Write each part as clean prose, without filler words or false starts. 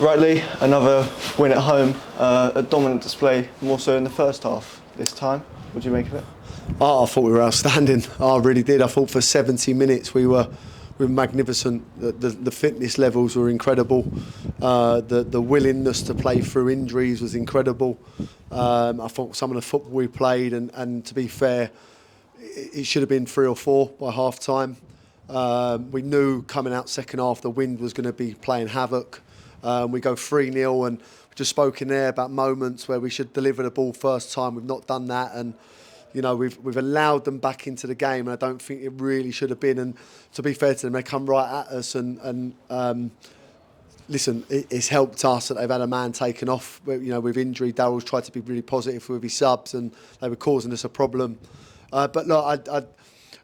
Rightly, another win at home, a dominant display, more so in the first half this time. What do you make of it? Oh, I thought we were outstanding. I really did. I thought for 70 minutes we were magnificent. The fitness levels were incredible. The willingness to play through injuries was incredible. I thought some of the football we played, and to be fair, it should have been 3 or 4 by half time. We knew coming out second half the wind was going to be playing havoc. We go 3-0, and we just spoke in there about moments where we should deliver the ball first time. We've not done that, and you know we've allowed them back into the game, and I don't think it really should have been. And to be fair to them, they come right at us, and listen, it's helped us that they've had a man taken off. You know, with injury, Daryl's tried to be really positive with his subs, and they were causing us a problem. But look,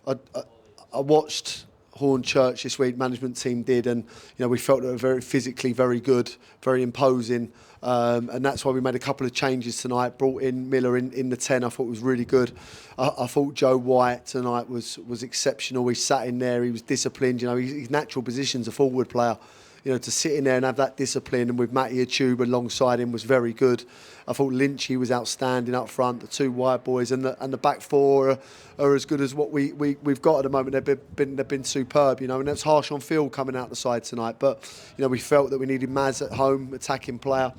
I watched Hornchurch this week, management team did, and you know we felt they were very physically very good, very imposing, and that's why we made a couple of changes tonight. Brought in Miller in the 10. I thought was really good. I thought Joe White tonight was exceptional. He sat in there, he was disciplined. You know, his natural position's a forward player. You know, to sit in there and have that discipline, and with Matty Achube alongside him was very good. I thought Lynchy was outstanding up front. The 2 wide boys and the back 4 are as good as what we've got at the moment. They've been superb, you know, and that's harsh on Phil coming out the side tonight. But you know, we felt that we needed Maz at home, attacking player.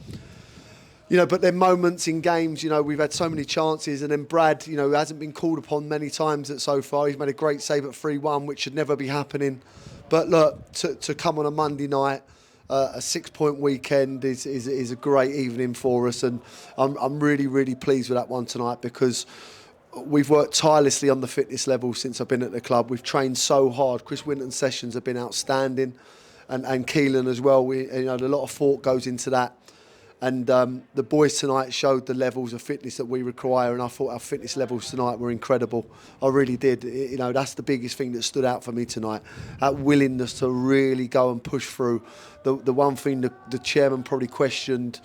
You know, but then moments in games, you know, we've had so many chances, and then Brad, you know, hasn't been called upon many times so far. He's made a great save at 3-1, which should never be happening. But look, to come on a Monday night, a 6-point weekend is a great evening for us, and I'm really pleased with that one tonight, because we've worked tirelessly on the fitness level since I've been at the club. We've trained so hard. Chris Winton's sessions have been outstanding, and Keelan as well. You know, a lot of thought goes into that. And the boys tonight showed the levels of fitness that we require, and I thought our fitness levels tonight were incredible. I really did. You know, that's the biggest thing that stood out for me tonight. That willingness to really go and push through. The one thing the chairman probably questioned,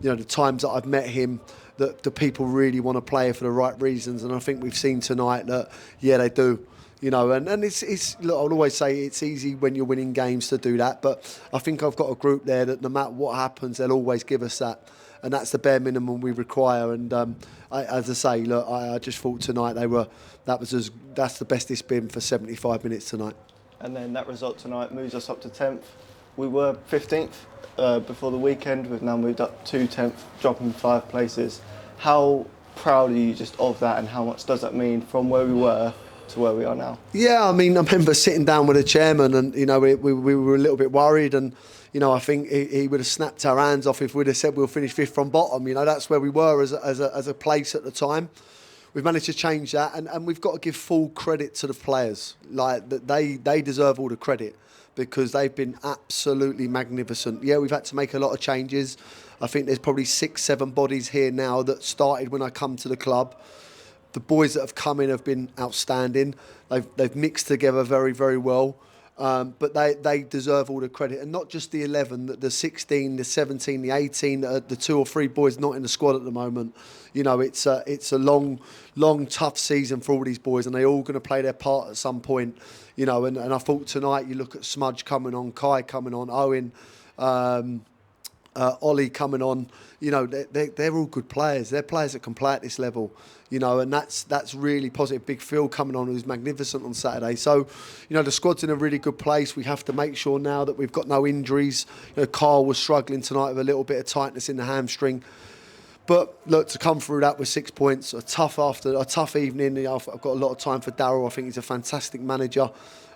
you know, the times that I've met him, that the people really want to play for the right reasons, and I think we've seen tonight that, yeah, they do. You know, and it's look, I'll always say it's easy when you're winning games to do that, but I think I've got a group there that no matter what happens, they'll always give us that, and that's the bare minimum we require. And as I say, look, I just thought tonight that's the best it's been for 75 minutes tonight. And then that result tonight moves us up to 10th. We were 15th before the weekend. We've now moved up to 10th, dropping 5 places. How proud are you just of that, and how much does that mean from where we were to where we are now? Yeah, I mean, I remember sitting down with the chairman, and you know, we were a little bit worried, and you know, I think he would have snapped our hands off if we'd have said we'll finish 5th from bottom. You know, that's where we were as a place at the time. We've managed to change that, and we've got to give full credit to the players. Like, that they deserve all the credit, because they've been absolutely magnificent. Yeah, we've had to make a lot of changes. I think there's probably 6-7 bodies here now that started when I come to the club. The boys that have come in have been outstanding. They've mixed together very well. But they deserve all the credit, and not just the 11, the 16, the 17, the 18, the 2 or 3 boys not in the squad at the moment. You know, it's a long tough season for all these boys, and they're all going to play their part at some point. You know, and I thought tonight, you look at Smudge coming on, Kai coming on, Owen, Ollie coming on. You know, they're all good players. They're players that can play at this level. You know, and that's really positive. Big Phil coming on, who's magnificent on Saturday. So, you know, the squad's in a really good place. We have to make sure now that we've got no injuries. You know, Carl was struggling tonight with a little bit of tightness in the hamstring. But look, to come through that with 6 points, a tough evening. You know, I've got a lot of time for Daryl. I think he's a fantastic manager.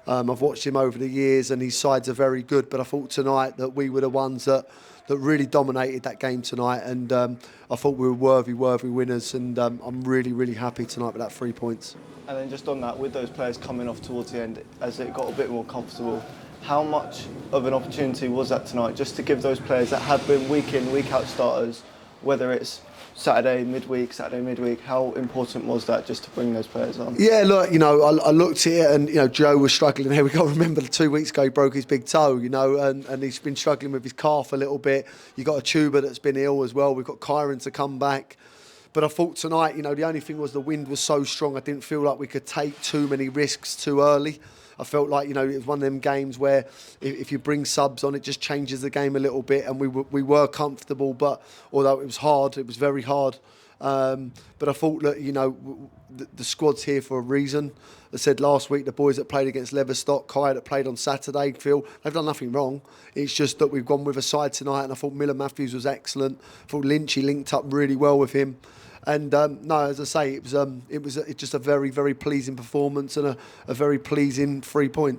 I've watched him over the years, and his sides are very good. But I thought tonight that we were the ones that really dominated that game tonight, and I thought we were worthy winners, and I'm really happy tonight with that 3 points. And then just on that, with those players coming off towards the end, as it got a bit more comfortable, how much of an opportunity was that tonight, just to give those players that have been week in, week out starters, whether it's Saturday midweek, how important was that just to bring those players on? Yeah, look, you know, I looked at it, and you know, Joe was struggling here. We got to remember that 2 weeks ago he broke his big toe, you know, and he's been struggling with his calf a little bit. You got a tuber that's been ill as well. We've got Kyron to come back. But I thought tonight, you know, the only thing was the wind was so strong. I didn't feel like we could take too many risks too early. I felt like, it was one of them games where if you bring subs on, it just changes the game a little bit, and we were comfortable, but although it was hard, it was very hard. But I thought that, the squad's here for a reason. I said last week, the boys that played against Leverstock, Kai that played on Saturday, Phil, they've done nothing wrong. It's just that we've gone with a side tonight, and I thought Miller Matthews was excellent. I thought Lynchy linked up really well with him. And no, as I say, it was just a very, very pleasing performance and a very pleasing 3 points.